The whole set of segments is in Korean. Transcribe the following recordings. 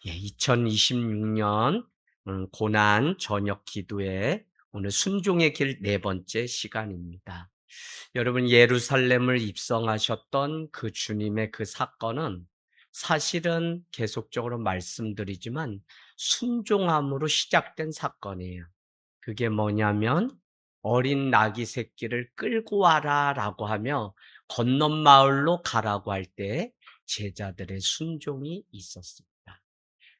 2026년 고난 저녁 기도회 오늘 순종의 길 네 번째 시간입니다. 여러분 예루살렘을 입성하셨던 그 주님의 그 사건은 사실은 계속적으로 말씀드리지만 순종함으로 시작된 사건이에요. 그게 뭐냐면 어린 나귀 새끼를 끌고 와라라고 하며 건넌 마을로 가라고 할 때 제자들의 순종이 있었습니다.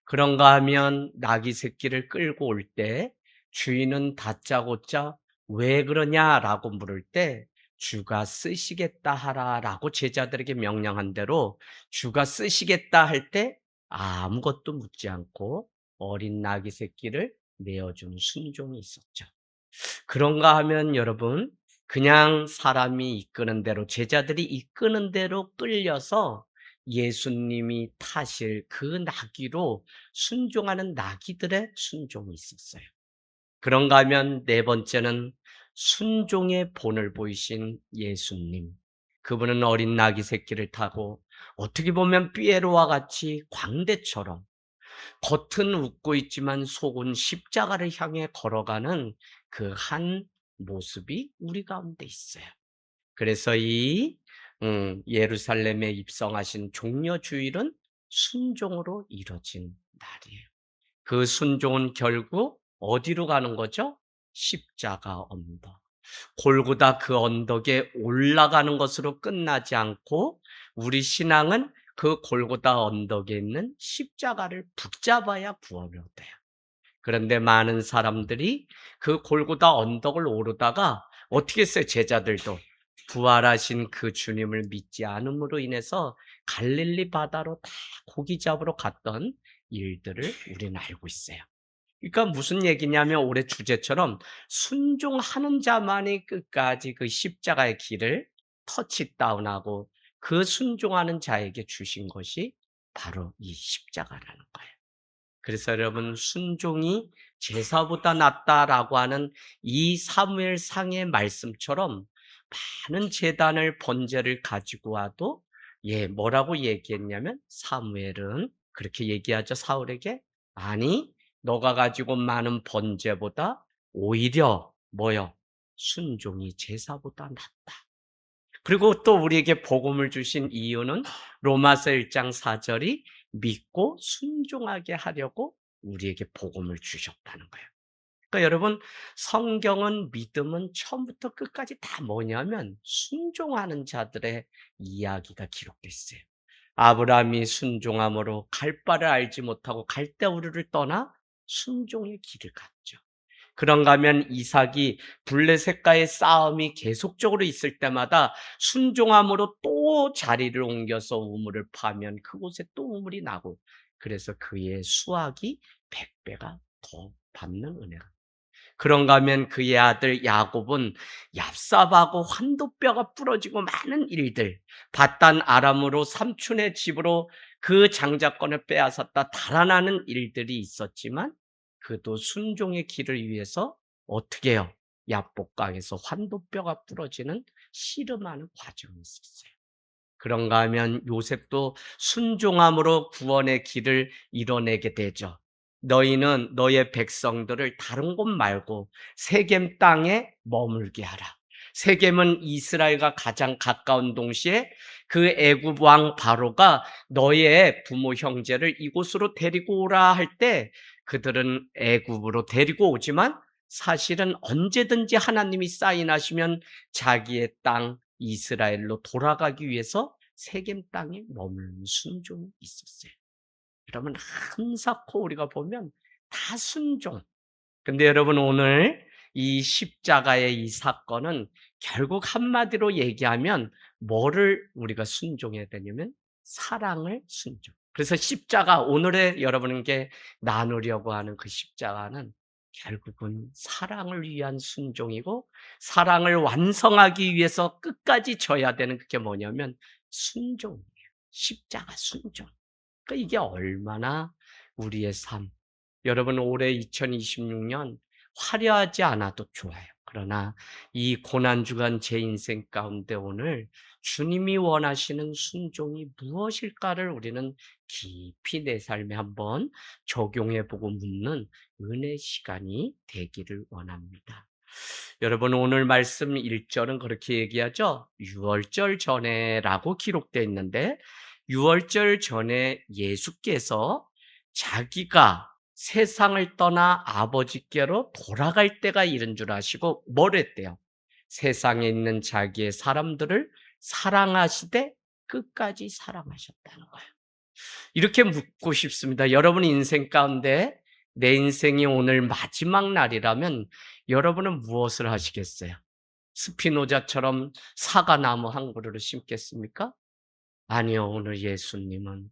그런가 하면 나귀 새끼를 끌고 올 때 주인은 다짜고짜 "왜 그러냐?"라고 물을 때 "주가 쓰시겠다 하라."라고 제자들에게 명령한 대로 주가 쓰시겠다 할 때 아무것도 묻지 않고 어린 나귀 새끼를 내어주는 순종이 있었죠. 그런가 하면 여러분 그냥 사람이 이끄는 대로 제자들이 이끄는 대로 끌려서 예수님이 타실 그 나귀로 순종하는 나귀들의 순종이 있었어요. 그런가 하면 네 번째는 순종의 본을 보이신 예수님. 그분은 어린 나귀 새끼를 타고 어떻게 보면 삐에로와 같이 광대처럼 겉은 웃고 있지만 속은 십자가를 향해 걸어가는 그 한 모습이 우리 가운데 있어요. 그래서 이 예루살렘에 입성하신 종려 주일은 순종으로 이루어진 날이에요. 그 순종은 결국 어디로 가는 거죠? 십자가 언덕. 골고다 그 언덕에 올라가는 것으로 끝나지 않고 우리 신앙은 그 골고다 언덕에 있는 십자가를 붙잡아야 구원을 얻어요. 그런데 많은 사람들이 그 골고다 언덕을 오르다가 어떻게 했어요? 제자들도 부활하신 그 주님을 믿지 않음으로 인해서 갈릴리 바다로 다 고기 잡으러 갔던 일들을 우리는 알고 있어요. 그러니까 무슨 얘기냐면 올해 주제처럼 순종하는 자만이 끝까지 그 십자가의 길을 터치다운하고 그 순종하는 자에게 주신 것이 바로 이 십자가라는 거예요. 그래서 여러분 순종이 제사보다 낫다라고 하는 이 사무엘상의 말씀처럼 많은 제단을 번제를 가지고 와도 뭐라고 얘기했냐면 사무엘은 그렇게 얘기하죠. 사울에게 아니 너가 가지고 많은 번제보다 오히려 뭐요? 순종이 제사보다 낫다. 그리고 또 우리에게 복음을 주신 이유는 로마서 1장 4절이 믿고 순종하게 하려고 우리에게 복음을 주셨다는 거예요. 그러니까 여러분 성경은 믿음은 처음부터 끝까지 다 뭐냐면 순종하는 자들의 이야기가 기록돼 있어요. 아브라함이 순종함으로 갈 바를 알지 못하고 갈대우르를 떠나 순종의 길을 갔죠. 그런가 하면 이삭이 블레셋과의 싸움이 계속적으로 있을 때마다 순종함으로 또 자리를 옮겨서 우물을 파면 그곳에 또 우물이 나고 그래서 그의 수확이 100배가 더 받는 은혜가. 그런가 하면 그의 아들 야곱은 얍삽하고 환도뼈가 부러지고 많은 일들, 바단 아람으로 삼촌의 집으로 그 장자권을 빼앗았다 달아나는 일들이 있었지만 그도 순종의 길을 위해서 어떻게 해요? 야복강에서 환도뼈가 부러지는 씨름하는 과정이 있었어요. 그런가 하면 요셉도 순종함으로 구원의 길을 이뤄내게 되죠. 너희는 너의 백성들을 다른 곳 말고 세겜 땅에 머물게 하라. 세겜은 이스라엘과 가장 가까운 동시에 그 애굽 왕 바로가 너의 부모 형제를 이곳으로 데리고 오라 할 때 그들은 애굽으로 데리고 오지만 사실은 언제든지 하나님이 사인하시면 자기의 땅 이스라엘로 돌아가기 위해서 세겜 땅에 머무는 순종이 있었어요. 여러분 한사코 우리가 보면 다 순종. 근데 여러분 오늘 이 십자가의 이 사건은 결국 한마디로 얘기하면 뭐를 우리가 순종해야 되냐면 사랑을 순종. 그래서 십자가 오늘의 여러분께 나누려고 하는 그 십자가는 결국은 사랑을 위한 순종이고 사랑을 완성하기 위해서 끝까지 져야 되는 그게 뭐냐면 순종이에요. 십자가 순종. 그러니까 이게 얼마나 우리의 삶. 여러분 올해 2026년 화려하지 않아도 좋아요. 그러나 이 고난주간 제 인생 가운데 오늘 주님이 원하시는 순종이 무엇일까를 우리는 깊이 내 삶에 한번 적용해 보고 묻는 은혜 시간이 되기를 원합니다. 여러분 오늘 말씀 1절은 그렇게 얘기하죠. 유월절 전에라고 기록되어 있는데 유월절 전에 예수께서 자기가 세상을 떠나 아버지께로 돌아갈 때가 이른 줄 아시고 뭘 했대요? 세상에 있는 자기의 사람들을 사랑하시되 끝까지 사랑하셨다는 거예요. 이렇게 묻고 싶습니다. 여러분 인생 가운데 내 인생이 오늘 마지막 날이라면 여러분은 무엇을 하시겠어요? 스피노자처럼 사과나무 한 그루를 심겠습니까? 아니요. 오늘 예수님은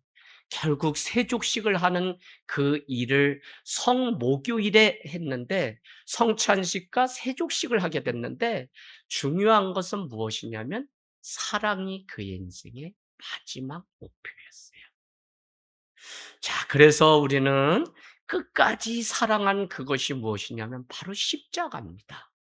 결국 세족식을 하는 그 일을 성모교일에 했는데 성찬식과 세족식을 하게 됐는데 중요한 것은 무엇이냐면 사랑이 그의 인생의 마지막 목표였어요. 자, 그래서 우리는 끝까지 사랑한 그것이 무엇이냐면 바로 십자가입니다.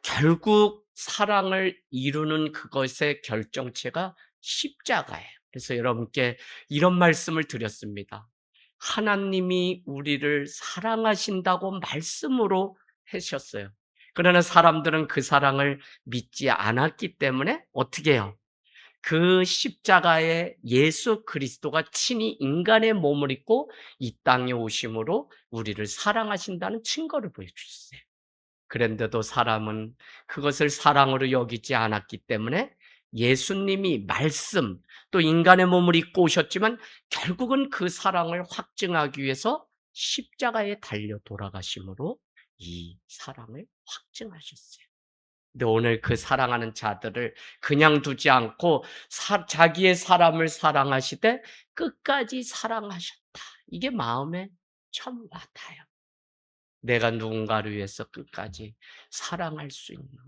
결국 사랑을 이루는 그것의 결정체가 십자가예요. 그래서 여러분께 이런 말씀을 드렸습니다. 하나님이 우리를 사랑하신다고 말씀으로 하셨어요. 그러나 사람들은 그 사랑을 믿지 않았기 때문에 어떻게 해요? 그 십자가에 예수 그리스도가 친히 인간의 몸을 입고 이 땅에 오심으로 우리를 사랑하신다는 증거를 보여주셨어요. 그런데도 사람은 그것을 사랑으로 여기지 않았기 때문에 예수님이 말씀 또 인간의 몸을 입고 오셨지만 결국은 그 사랑을 확증하기 위해서 십자가에 달려 돌아가심으로 이 사랑을 확증하셨어요. 근데 오늘 그 사랑하는 자들을 그냥 두지 않고 자기의 사람을 사랑하시되 끝까지 사랑하셨다. 이게 마음에 참 와닿아요. 내가 누군가를 위해서 끝까지 사랑할 수 있는가?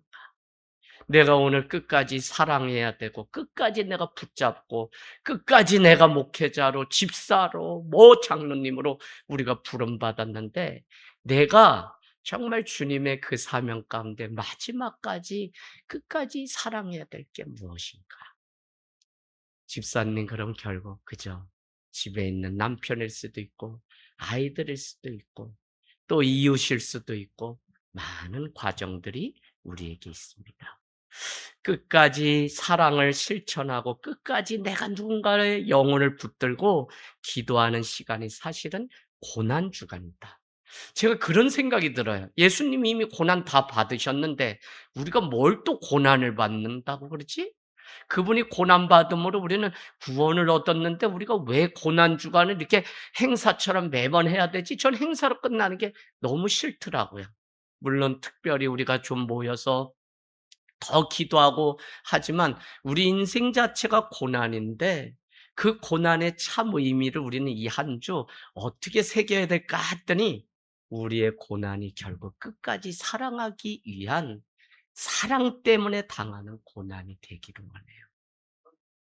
내가 오늘 끝까지 사랑해야 되고 끝까지 내가 붙잡고 끝까지 내가 목회자로 집사로 장로님으로 우리가 부름받았는데 내가 정말 주님의 그 사명 가운데 마지막까지 끝까지 사랑해야 될 게 무엇인가? 집사님 그럼 결국 그죠? 집에 있는 남편일 수도 있고 아이들일 수도 있고 또 이웃일 수도 있고 많은 과정들이 우리에게 있습니다. 끝까지 사랑을 실천하고 끝까지 내가 누군가의 영혼을 붙들고 기도하는 시간이 사실은 고난주간이다. 제가 그런 생각이 들어요. 예수님이 이미 고난 다 받으셨는데 우리가 뭘 또 고난을 받는다고 그러지? 그분이 고난받음으로 우리는 구원을 얻었는데 우리가 왜 고난주간을 이렇게 행사처럼 매번 해야 되지? 전 행사로 끝나는 게 너무 싫더라고요. 물론 특별히 우리가 좀 모여서 더 기도하고 하지만 우리 인생 자체가 고난인데 그 고난의 참 의미를 우리는 이 한 주 어떻게 새겨야 될까 했더니 우리의 고난이 결국 끝까지 사랑하기 위한 사랑 때문에 당하는 고난이 되기를 원해요.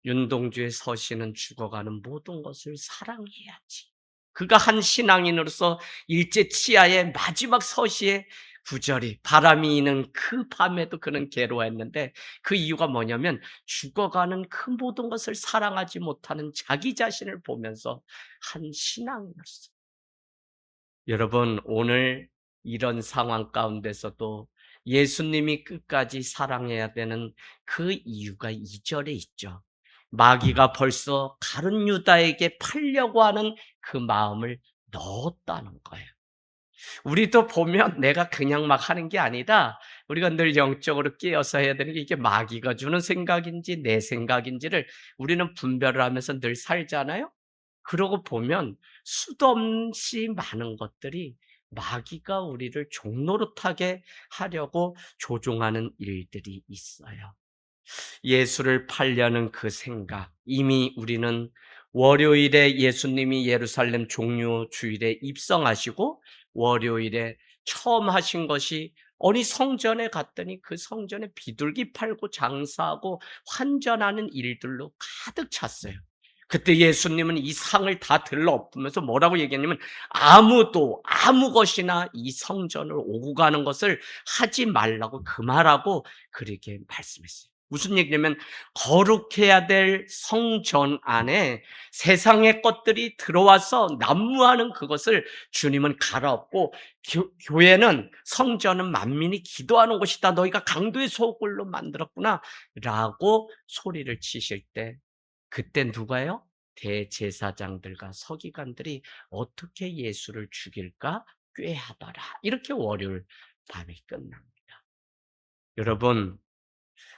윤동주의 서시는 죽어가는 모든 것을 사랑해야지. 그가 한 신앙인으로서 일제 치하의 마지막 서시의 구절이 바람이 이는 그 밤에도 그는 괴로워했는데 그 이유가 뭐냐면 죽어가는 그 모든 것을 사랑하지 못하는 자기 자신을 보면서 한 신앙인으로서 여러분 오늘 이런 상황 가운데서도 예수님이 끝까지 사랑해야 되는 그 이유가 2절에 있죠. 마귀가 벌써 다른 유다에게 팔려고 하는 그 마음을 넣었다는 거예요. 우리도 보면 내가 그냥 막 하는 게 아니라 우리가 늘 영적으로 깨어서 해야 되는 게 이게 마귀가 주는 생각인지 내 생각인지를 우리는 분별을 하면서 늘 살잖아요. 그러고 보면 수도 없이 많은 것들이 마귀가 우리를 종노릇하게 하려고 조종하는 일들이 있어요. 예수를 팔려는 그 생각, 이미 우리는 월요일에 예수님이 예루살렘 종료 주일에 입성하시고 월요일에 처음 하신 것이 어느 성전에 갔더니 그 성전에 비둘기 팔고 장사하고 환전하는 일들로 가득 찼어요. 그때 예수님은 이 상을 다 들러엎으면서 뭐라고 얘기했냐면 아무도 아무 것이나 이 성전을 오고 가는 것을 하지 말라고 금하라고 그렇게 말씀했어요. 무슨 얘기냐면 거룩해야 될 성전 안에 세상의 것들이 들어와서 난무하는 그것을 주님은 갈아엎고 교회는 성전은 만민이 기도하는 곳이다. 너희가 강도의 소굴로 만들었구나 라고 소리를 치실 때 그때 누가요? 대제사장들과 서기관들이 어떻게 예수를 죽일까 꾀하더라. 이렇게 월요일 밤이 끝납니다. 여러분,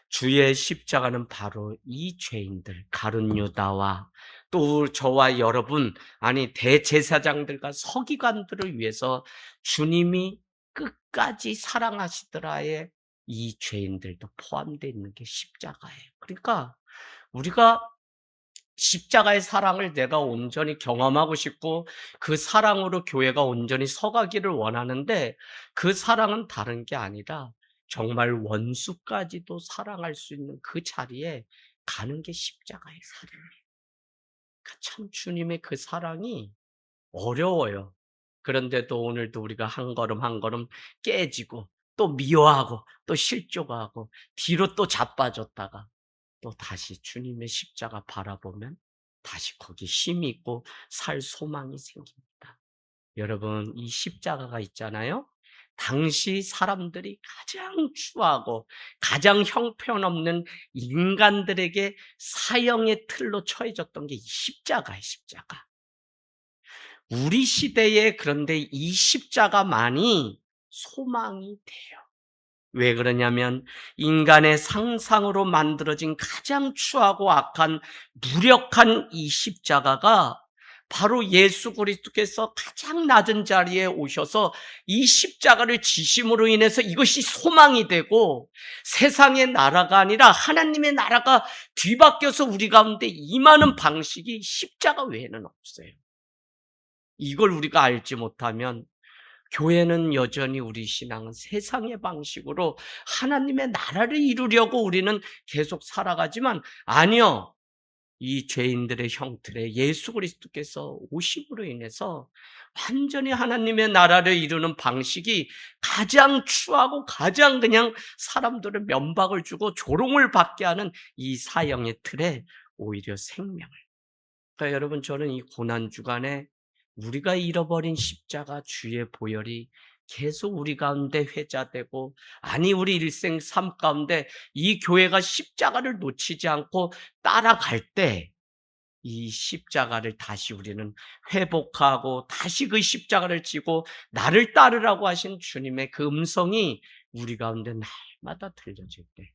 주의 십자가는 바로 이 죄인들, 가룟 유다와 또 저와 여러분, 아니 대제사장들과 서기관들을 위해서 주님이 끝까지 사랑하시더라의 이 죄인들도 포함되어 있는 게 십자가예요. 그러니까 우리가 십자가의 사랑을 내가 온전히 경험하고 싶고 그 사랑으로 교회가 온전히 서가기를 원하는데 그 사랑은 다른 게 아니라 정말 원수까지도 사랑할 수 있는 그 자리에 가는 게 십자가의 사랑이에요. 그러니까 참 주님의 그 사랑이 어려워요. 그런데도 오늘도 우리가 한 걸음 한 걸음 깨지고 또 미워하고 또 실족하고 뒤로 또 자빠졌다가 또 다시 주님의 십자가 바라보면 다시 거기 힘이 있고 살 소망이 생깁니다. 여러분, 이 십자가가 있잖아요. 당시 사람들이 가장 추하고 가장 형편없는 인간들에게 사형의 틀로 처해졌던 게 이 십자가예요, 십자가. 우리 시대에 그런데 이 십자가만이 소망이 돼요. 왜 그러냐면 인간의 상상으로 만들어진 가장 추하고 악한 무력한 이 십자가가 바로 예수 그리스도께서 가장 낮은 자리에 오셔서 이 십자가를 지심으로 인해서 이것이 소망이 되고 세상의 나라가 아니라 하나님의 나라가 뒤바뀌어서 우리 가운데 임하는 방식이 십자가 외에는 없어요. 이걸 우리가 알지 못하면 교회는 여전히 우리 신앙은 세상의 방식으로 하나님의 나라를 이루려고 우리는 계속 살아가지만 아니요. 이 죄인들의 형틀에 예수 그리스도께서 오심으로 인해서 완전히 하나님의 나라를 이루는 방식이 가장 추하고 가장 그냥 사람들을 면박을 주고 조롱을 받게 하는 이 사형의 틀에 오히려 생명을. 그러니까 여러분 저는 이 고난 주간에 우리가 잃어버린 십자가 주의 보혈이 계속 우리 가운데 회자되고 아니 우리 일생 삶 가운데 이 교회가 십자가를 놓치지 않고 따라갈 때 이 십자가를 다시 우리는 회복하고 다시 그 십자가를 지고 나를 따르라고 하신 주님의 그 음성이 우리 가운데 날마다 들려질 때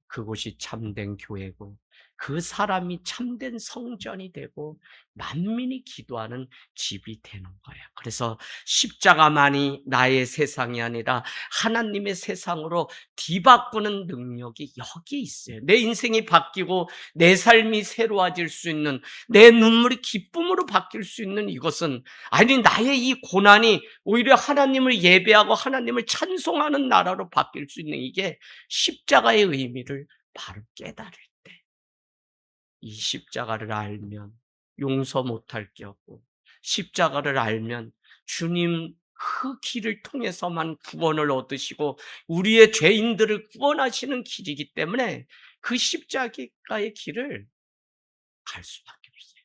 그곳이 참된 교회고 그 사람이 참된 성전이 되고 만민이 기도하는 집이 되는 거예요. 그래서 십자가만이 나의 세상이 아니라 하나님의 세상으로 뒤바꾸는 능력이 여기 있어요. 내 인생이 바뀌고 내 삶이 새로워질 수 있는 내 눈물이 기쁨으로 바뀔 수 있는 이것은 아니 나의 이 고난이 오히려 하나님을 예배하고 하나님을 찬송하는 나라로 바뀔 수 있는 이게 십자가의 의미를 바로 깨달을 때 이 십자가를 알면 용서 못할 게 없고 십자가를 알면 주님 그 길을 통해서만 구원을 얻으시고 우리의 죄인들을 구원하시는 길이기 때문에 그 십자가의 길을 갈 수밖에 없어요.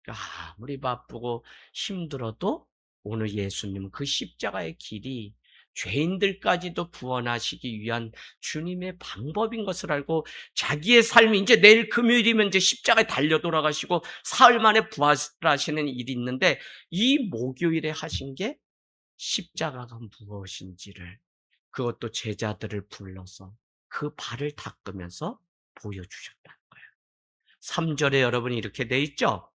그러니까 아무리 바쁘고 힘들어도 오늘 예수님은 그 십자가의 길이 죄인들까지도 구원하시기 위한 주님의 방법인 것을 알고 자기의 삶이 이제 내일 금요일이면 이제 십자가에 달려 돌아가시고 사흘 만에 부활하시는 일이 있는데 이 목요일에 하신 게 십자가가 무엇인지를 그것도 제자들을 불러서 그 발을 닦으면서 보여주셨다는 거예요. 3절에 여러분이 이렇게 돼 있죠?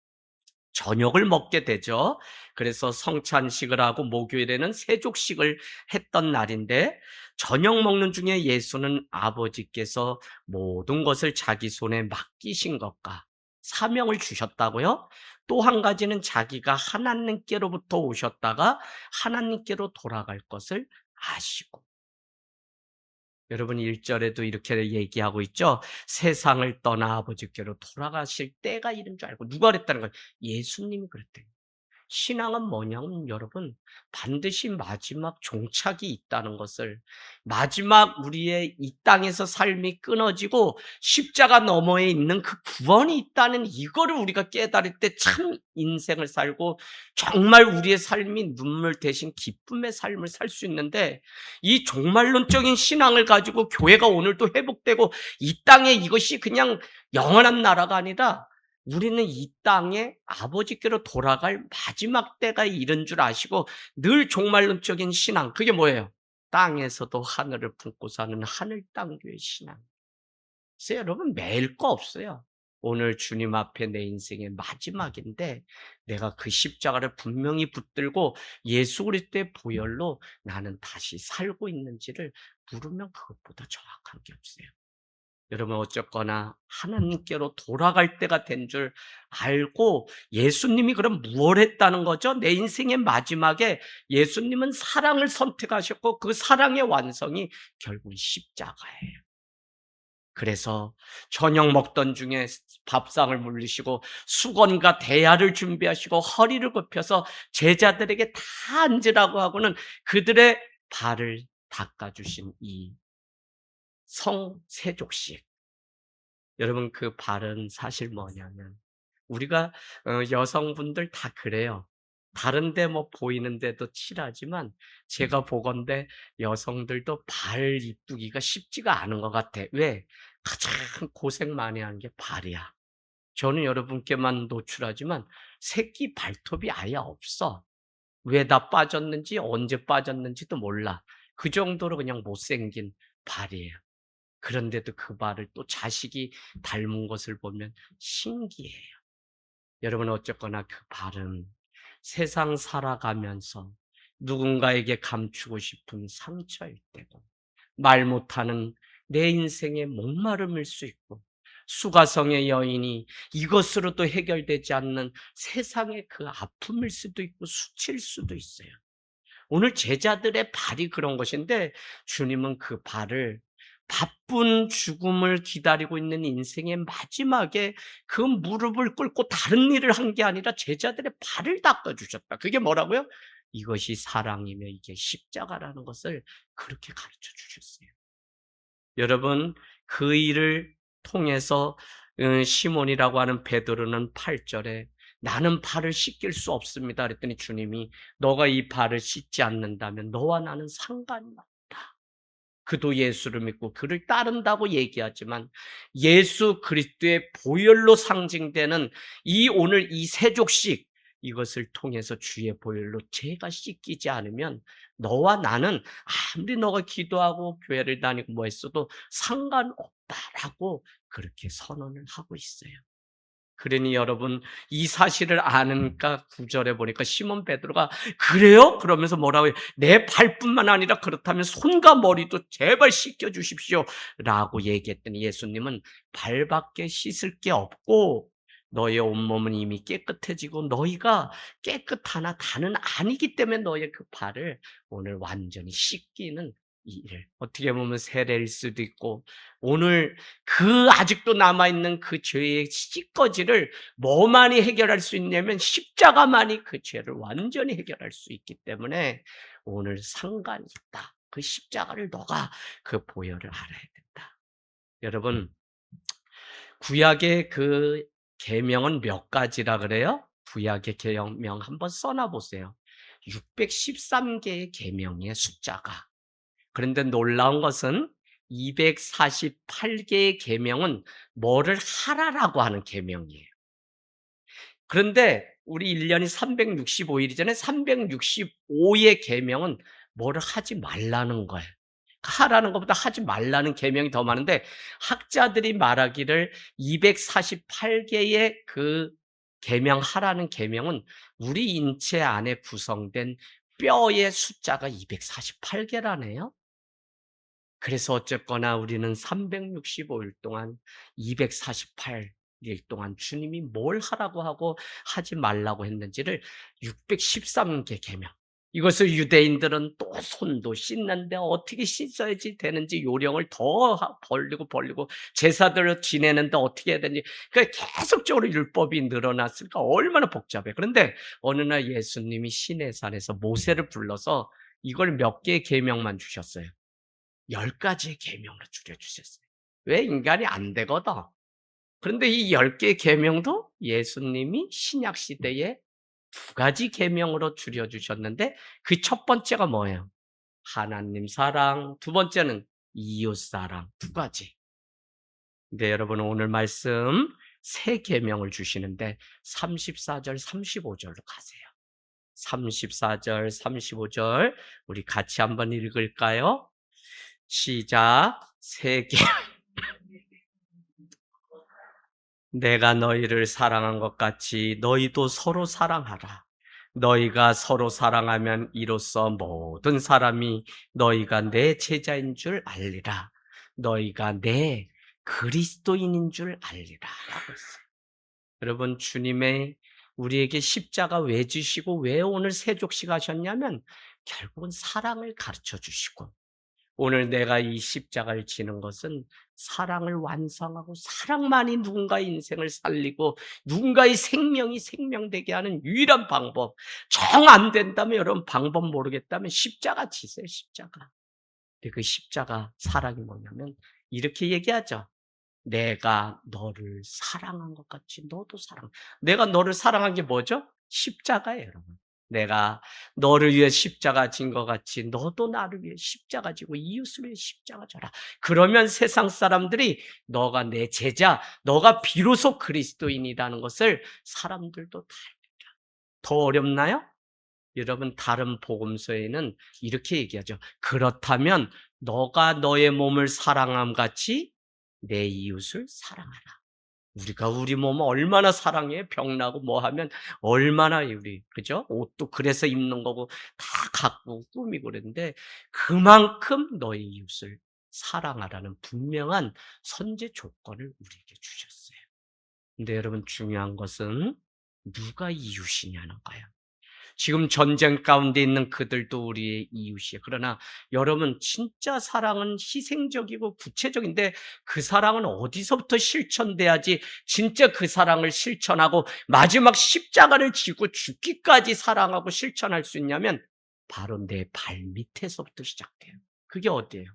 저녁을 먹게 되죠. 그래서 성찬식을 하고 목요일에는 세족식을 했던 날인데 저녁 먹는 중에 예수는 아버지께서 모든 것을 자기 손에 맡기신 것과 사명을 주셨다고요. 또 한 가지는 자기가 하나님께로부터 오셨다가 하나님께로 돌아갈 것을 아시고 여러분 1절에도 이렇게 얘기하고 있죠. 세상을 떠나 아버지께로 돌아가실 때가 이른 줄 알고. 누가 그랬다는 거예요? 예수님이 그랬대요. 신앙은 뭐냐면 여러분 반드시 마지막 종착이 있다는 것을, 마지막 우리의 이 땅에서 삶이 끊어지고 십자가 너머에 있는 그 구원이 있다는 이거를 우리가 깨달을 때 참 인생을 살고 정말 우리의 삶이 눈물 대신 기쁨의 삶을 살 수 있는데, 이 종말론적인 신앙을 가지고 교회가 오늘도 회복되고 이 땅에 이것이 그냥 영원한 나라가 아니다. 우리는 이 땅에 아버지께로 돌아갈 마지막 때가 이른 줄 아시고 늘 종말론적인 신앙, 그게 뭐예요? 땅에서도 하늘을 품고 사는 하늘 땅교의 신앙. 그래서 여러분 매일 거 없어요. 오늘 주님 앞에 내 인생의 마지막인데 내가 그 십자가를 분명히 붙들고 예수 그리스도의 보혈로 나는 다시 살고 있는지를 물으면 그것보다 정확한 게 없어요. 여러분 어쨌거나 하나님께로 돌아갈 때가 된 줄 알고, 예수님이 그럼 무엇을 했다는 거죠? 내 인생의 마지막에 예수님은 사랑을 선택하셨고 그 사랑의 완성이 결국은 십자가예요. 그래서 저녁 먹던 중에 밥상을 물리시고 수건과 대야를 준비하시고 허리를 굽혀서 제자들에게 다 앉으라고 하고는 그들의 발을 닦아주신 이 성세족식. 여러분 그 발은 사실 뭐냐면 우리가 여성분들 다 그래요. 다른 데 뭐 보이는 데도 칠하지만 제가 보건대 여성들도 발 이쁘기가 쉽지가 않은 것 같아. 왜? 가장 고생 많이 하는 게 발이야. 저는 여러분께만 노출하지만 새끼 발톱이 아예 없어. 왜 다 빠졌는지 언제 빠졌는지도 몰라. 그 정도로 그냥 못생긴 발이에요. 그런데도 그 발을 또 자식이 닮은 것을 보면 신기해요. 여러분 어쨌거나 그 발은 세상 살아가면서 누군가에게 감추고 싶은 상처일 때고, 말 못하는 내 인생의 목마름일 수 있고, 수가성의 여인이 이것으로도 해결되지 않는 세상의 그 아픔일 수도 있고 수치일 수도 있어요. 오늘 제자들의 발이 그런 것인데 주님은 그 발을 바쁜 죽음을 기다리고 있는 인생의 마지막에 그 무릎을 꿇고 다른 일을 한 게 아니라 제자들의 발을 닦아주셨다. 그게 뭐라고요? 이것이 사랑이며 이게 십자가라는 것을 그렇게 가르쳐 주셨어요. 여러분 그 일을 통해서 시몬이라고 하는 베드로는 8절에 나는 발을 씻길 수 없습니다 그랬더니 주님이 너가 이 발을 씻지 않는다면 너와 나는 상관이 없다. 그도 예수를 믿고 그를 따른다고 얘기하지만 예수 그리스도의 보혈로 상징되는 이 오늘 이 세족식, 이것을 통해서 주의 보혈로 죄가 씻기지 않으면 너와 나는 아무리 너가 기도하고 교회를 다니고 뭐 했어도 상관없다라고 그렇게 선언을 하고 있어요. 그러니 여러분 이 사실을 아는가 9절에 보니까 시몬 베드로가 그래요? 그러면서 뭐라고 해요? 내 발뿐만 아니라 그렇다면 손과 머리도 제발 씻겨 주십시오 라고 얘기했더니 예수님은 발밖에 씻을 게 없고 너의 온몸은 이미 깨끗해지고 너희가 깨끗하나 다는 아니기 때문에 너의 그 발을 오늘 완전히 씻기는 이 일, 어떻게 보면 세례일 수도 있고 오늘 그 아직도 남아있는 그 죄의 찌꺼기를 뭐만이 해결할 수 있냐면 십자가만이 그 죄를 완전히 해결할 수 있기 때문에 오늘 상관이 있다. 그 십자가를 너가 그 보혈을 알아야 된다. 여러분 구약의 그 계명은 몇 가지라 그래요? 구약의 계명 한번 써놔 보세요. 613개의 계명의 숫자가. 그런데 놀라운 것은 248개의 계명은 뭐를 하라라고 하는 계명이에요. 그런데 우리 1년이 365일이잖아요. 365의 계명은 뭐를 하지 말라는 거예요. 하라는 것보다 하지 말라는 계명이 더 많은데 학자들이 말하기를 248개의 그 계명하라는 계명은 우리 인체 안에 구성된 뼈의 숫자가 248개라네요. 그래서 어쨌거나 우리는 365일 동안 248일 동안 주님이 뭘 하라고 하고 하지 말라고 했는지를 613개 계명, 이것을 유대인들은 또 손도 씻는데 어떻게 씻어야지 되는지 요령을 더 벌리고 제사들을 지내는데 어떻게 해야 되는지 계속적으로 율법이 늘어났으니까 얼마나 복잡해. 그런데 어느 날 예수님이 시내산에서 모세를 불러서 이걸 몇 개의 계명만 주셨어요. 10가지의 계명으로 줄여주셨어요. 왜? 인간이 안 되거든. 그런데 이 10개의 계명도 예수님이 신약 시대에 2가지 계명으로 줄여주셨는데 그 첫 번째가 뭐예요? 하나님 사랑, 두 번째는 이웃 사랑, 2가지. 근데 여러분 오늘 말씀 세 계명을 주시는데 34절, 35절로 가세요. 34절, 35절 우리 같이 한번 읽을까요? 시작. 세 계. 내가 너희를 사랑한 것 같이 너희도 서로 사랑하라. 너희가 서로 사랑하면 이로써 모든 사람이 너희가 내 제자인 줄 알리라. 너희가 내 그리스도인인 줄 알리라. 라고 했어요. 여러분 주님의 우리에게 십자가 왜 지시고 왜 오늘 세족식 하셨냐면 결국은 사랑을 가르쳐 주시고 오늘 내가 이 십자가를 지는 것은 사랑을 완성하고 사랑만이 누군가의 인생을 살리고 누군가의 생명이 생명되게 하는 유일한 방법. 정 안 된다면 여러분 방법 모르겠다면 십자가 지세요. 십자가. 근데 그 십자가 사랑이 뭐냐면 이렇게 얘기하죠. 내가 너를 사랑한 것 같이 너도 사랑. 내가 너를 사랑한 게 뭐죠? 십자가예요, 여러분. 내가 너를 위해 십자가 진 것 같이 너도 나를 위해 십자가 지고 이웃을 위해 십자가 져라. 그러면 세상 사람들이 너가 내 제자, 너가 비로소 그리스도인이라는 것을 사람들도 다. 더 어렵나요? 여러분 다른 복음서에는 이렇게 얘기하죠. 그렇다면 너가 너의 몸을 사랑함 같이 내 이웃을 사랑하라. 우리가 우리 몸을 얼마나 사랑해? 병나고 뭐 하면 얼마나 우리 그죠? 옷도 그래서 입는 거고 다 갖고 꾸미고 그랬는데 그만큼 너의 이웃을 사랑하라는 분명한 선제 조건을 우리에게 주셨어요. 근데 여러분 중요한 것은 누가 이웃이냐는 거예요. 지금 전쟁 가운데 있는 그들도 우리의 이웃이에요. 그러나 여러분 진짜 사랑은 희생적이고 구체적인데 그 사랑은 어디서부터 실천돼야지 진짜 그 사랑을 실천하고 마지막 십자가를 지고 죽기까지 사랑하고 실천할 수 있냐면 바로 내 발밑에서부터 시작돼요. 그게 어디예요?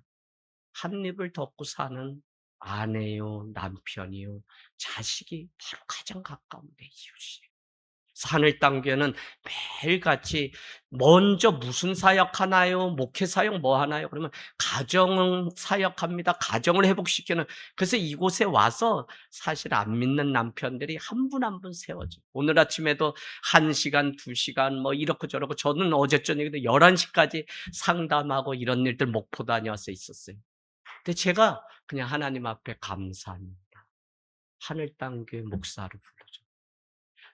한 입을 덮고 사는 아내요, 남편이요, 자식이 바로 가장 가까운 내 이웃이에요. 산을 땅교회는 매일같이 먼저 무슨 사역하나요? 목회 사역 뭐 하나요? 그러면 가정 사역합니다. 가정을 회복시키는. 그래서 이곳에 와서 사실 안 믿는 남편들이 한 분 한 분 세워져요. 오늘 아침에도 1시간, 2시간 뭐 이렇고 저렇고 저는 어제 저녁에도 11시까지 상담하고 이런 일들 목포 다녀와서 있었어요. 근데 제가 그냥 하나님 앞에 감사합니다. 하늘 땅교회 목사를 불러줘.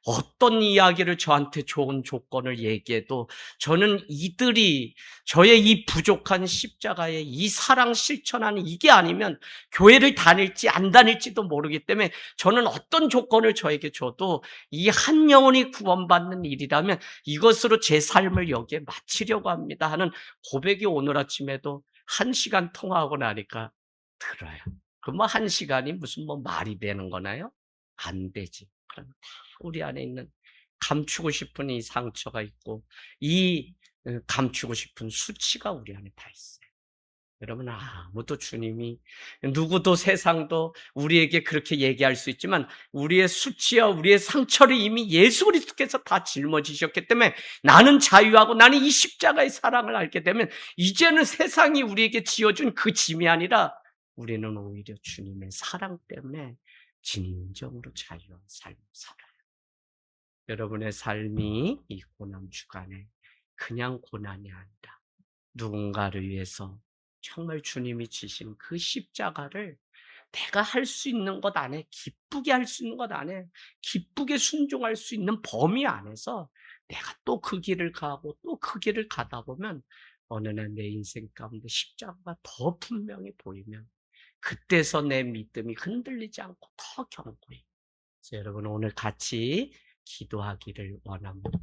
어떤 이야기를 저한테 좋은 조건을 얘기해도 저는 이들이 저의 이 부족한 십자가의 이 사랑 실천하는 이게 아니면 교회를 다닐지 안 다닐지도 모르기 때문에 저는 어떤 조건을 저에게 줘도 이 한 영혼이 구원받는 일이라면 이것으로 제 삶을 여기에 마치려고 합니다 하는 고백이 오늘 아침에도 1시간 통화하고 나니까 들어요. 그럼 뭐 1시간이 무슨 뭐 말이 되는 거나요? 안 되지. 그럼 우리 안에 있는 감추고 싶은 이 상처가 있고 이 감추고 싶은 수치가 우리 안에 다 있어요. 여러분 아무도 주님이 누구도 세상도 우리에게 그렇게 얘기할 수 있지만 우리의 수치와 우리의 상처를 이미 예수 그리스도께서 다 짊어지셨기 때문에 나는 자유하고 나는 이 십자가의 사랑을 알게 되면 이제는 세상이 우리에게 지어준 그 짐이 아니라 우리는 오히려 주님의 사랑 때문에 진정으로 자유한 삶을 살아요. 여러분의 삶이 이 고난 주간에 그냥 고난이 아니라 누군가를 위해서 정말 주님이 지신 그 십자가를 내가 할 수 있는 것 안에, 기쁘게 할 수 있는 것 안에, 기쁘게 순종할 수 있는 범위 안에서 내가 또 그 길을 가고 또 그 길을 가다 보면 어느 날 내 인생 가운데 십자가가 더 분명히 보이면 그때서 내 믿음이 흔들리지 않고 더 견고히. 그래서 여러분 오늘 같이 기도하기를 원합니다.